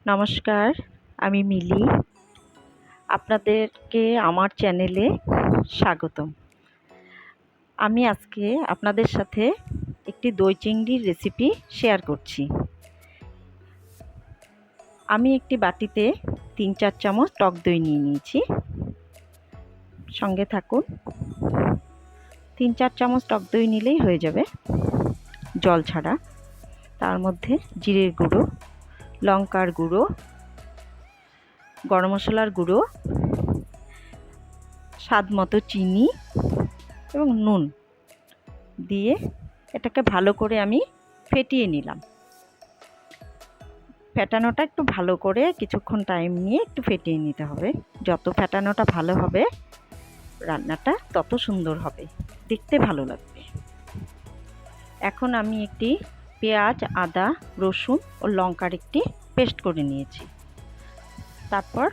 নমস্কার, আমি মিলি। আপনাদেরকে আমার চ্যানেলে স্বাগতম। আমি আজকে আপনাদের সাথে একটি দই চিংড়ির রেসিপি শেয়ার করছি। আমি একটি বাটিতে ৩-৪ চামচ টক দই নিয়ে নিয়েছি। সঙ্গে থাকুন। ৩-৪ চামচ টক দই নিলেই হয়ে যাবে, জল ছাড়া। তার মধ্যে জিরের গুঁড়ো, লঙ্কার গুঁড়ো, গরম মশলার গুঁড়ো, স্বাদ মতো চিনি এবং নুন দিয়ে এটাকে ভালো করে আমি ফেটিয়ে নিলাম। ফেটানোটা একটু ভালো করে কিছুক্ষণ টাইম নিয়ে একটু ফেটিয়ে নিতে হবে। যত ফেটানোটা ভালো হবে রান্নাটা তত সুন্দর হবে, দেখতে ভালো লাগবে। এখন আমি একটি পেঁয়াজ, আদা, রসুন ও লঙ্কার একটি পেস্ট করে নিয়েছি। তারপর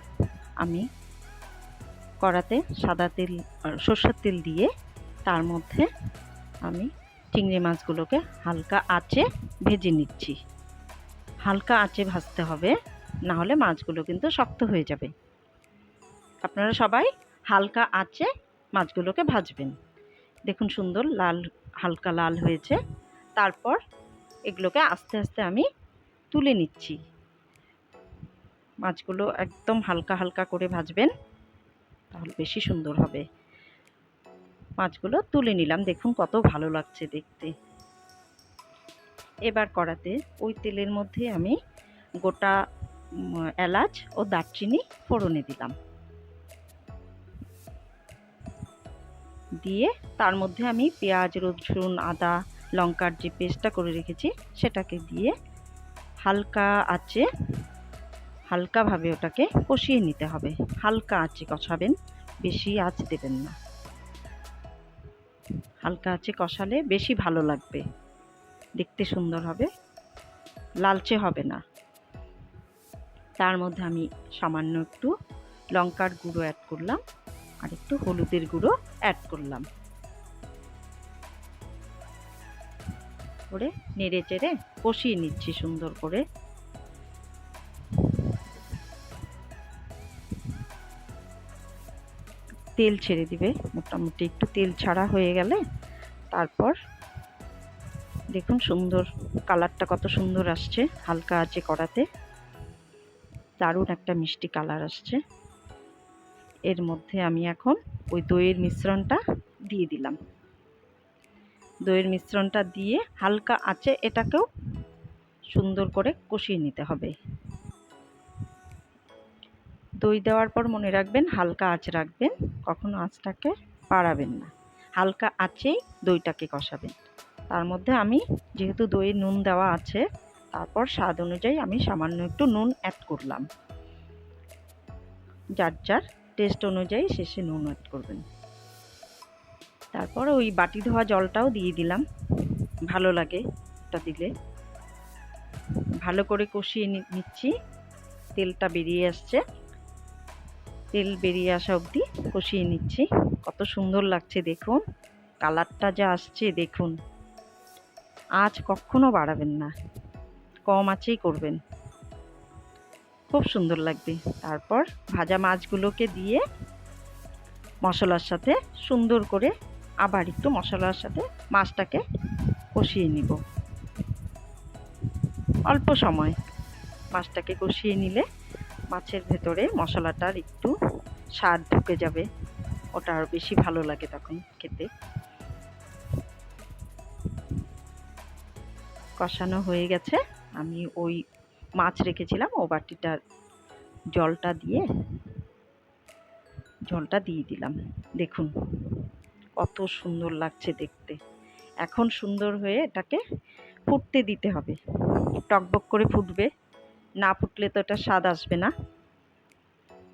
আমি কড়াতে সাদা তেল, সরষের তেল দিয়ে তার মধ্যে আমি চিংড়ি মাছগুলোকে হালকা আঁচে ভেজে নিচ্ছি। হালকা আঁচে ভাজতে হবে, না হলে মাছগুলো কিন্তু শক্ত হয়ে যাবে। আপনারা সবাই হালকা আঁচে মাছগুলোকে ভাজবেন। দেখুন সুন্দর লাল, হালকা লাল হয়েছে। তারপর এগুলোকে আস্তে আস্তে আমি তুলে নিচ্ছি। মাছগুলো একদম হালকা হালকা করে ভাজবেন, তাহলে বেশি সুন্দর হবে। মাছগুলো তুলে নিলাম, দেখুন কত ভালো লাগছে দেখতে। এবার কড়াতে ওই তেলের মধ্যে আমি গোটা এলাচ ও দারচিনি ফোড়নে দিলাম। দিয়ে তার মধ্যে আমি পেঁয়াজ, রসুন, আদা, লঙ্কার যে পেস্টটা করে রেখেছি সেটাকে দিয়ে হালকা আঁচে হালকাভাবে ওটাকে কষিয়ে নিতে হবে। হালকা আঁচে কষাবেন, বেশি আঁচ দেবেন না। হালকা আঁচে কষালে বেশি ভালো লাগবে, দেখতে সুন্দর হবে, লালচে হবে না। তার মধ্যে আমি সামান্য একটু লঙ্কার গুঁড়ো অ্যাড করলাম আর একটু হলুদের গুঁড়ো অ্যাড করলাম। করে নেড়ে চেড়ে কষিয়ে নিচ্ছি সুন্দর করে। তেল ছেড়ে দিবে, মোটামুটি একটু তেল ছাড়া হয়ে গেলে তারপর দেখুন সুন্দর কালারটা কত সুন্দর আসছে। হালকা আঁচে কড়াতে দারুণ একটা মিষ্টি কালার আসছে। এর মধ্যে আমি এখন ওই দইয়ের মিশ্রণটা দিয়ে দিলাম। দইয়ের মিশ্রণটা দিয়ে হালকা আঁচে এটাকেও সুন্দর করে কষিয়ে নিতে হবে। দই দেওয়ার পর মনে রাখবেন হালকা আঁচ রাখবেন, কখনো আঁচটাকে বাড়াবেন না। হালকা আঁচেই দইটাকে কষাবেন। তার মধ্যে আমি যেহেতু দইয়ে নুন দেওয়া আছে, তারপর স্বাদ অনুযায়ী আমি সামান্য একটু নুন অ্যাড করলাম। যার যার টেস্ট অনুযায়ী শেষে নুন অ্যাড করবেন। তারপর ওই বাটি ধোয়া জলটাও দিয়ে দিলাম, ভালো লাগে এটা দিলে। ভালো করে কষিয়ে নিচ্ছি, তেলটা বেরিয়ে আসছে। তেল বেরিয়ে আসা অবধি কষিয়ে নিচ্ছি। কত সুন্দর লাগছে দেখুন, কালারটা যা আসছে দেখুন। আঁচ কখনো বাড়াবেন না, কম আঁচেই করবেন, খুব সুন্দর লাগবে। তারপর ভাজা মাছগুলোকে দিয়ে মশলার সাথে সুন্দর করে আবার একটু মশলার সাথে মাছটাকে কষিয়ে নিব। অল্প সময় মাছটাকে কষিয়ে নিলে মাছের ভেতরে মশলাটার একটু স্বাদ ঢুকে যাবে, ওটা আরও বেশি ভালো লাগে তখন খেতে। কষানো হয়ে গেছে, আমি ওই মাছ রেখেছিলাম ও বাটিটার জলটা দিয়ে দিলাম। দেখুন কত সুন্দর লাগছে দেখতে। এখন সুন্দর হয়ে এটাকে ফুটতে দিতে হবে, টকবক করে ফুটবে, না ফুটলে তো এটা স্বাদ আসবে না।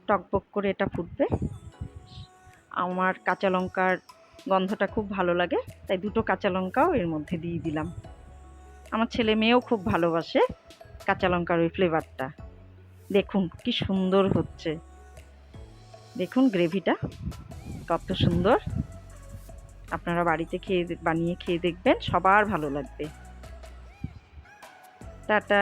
টকবক করে এটা ফুটবে। আমার কাঁচা লঙ্কার গন্ধটা খুব ভালো লাগে, তাই 2টো কাঁচা লঙ্কাও এর মধ্যে দিয়ে দিলাম। আমার ছেলে মেয়েও খুব ভালোবাসে কাঁচা লঙ্কার ওই ফ্লেভারটা। দেখুন কি সুন্দর হচ্ছে, দেখুন গ্রেভিটা কত সুন্দর। আপনারা বাড়িতে বানিয়ে খেয়ে দেখবেন, সবার ভালো লাগবে। টাটা।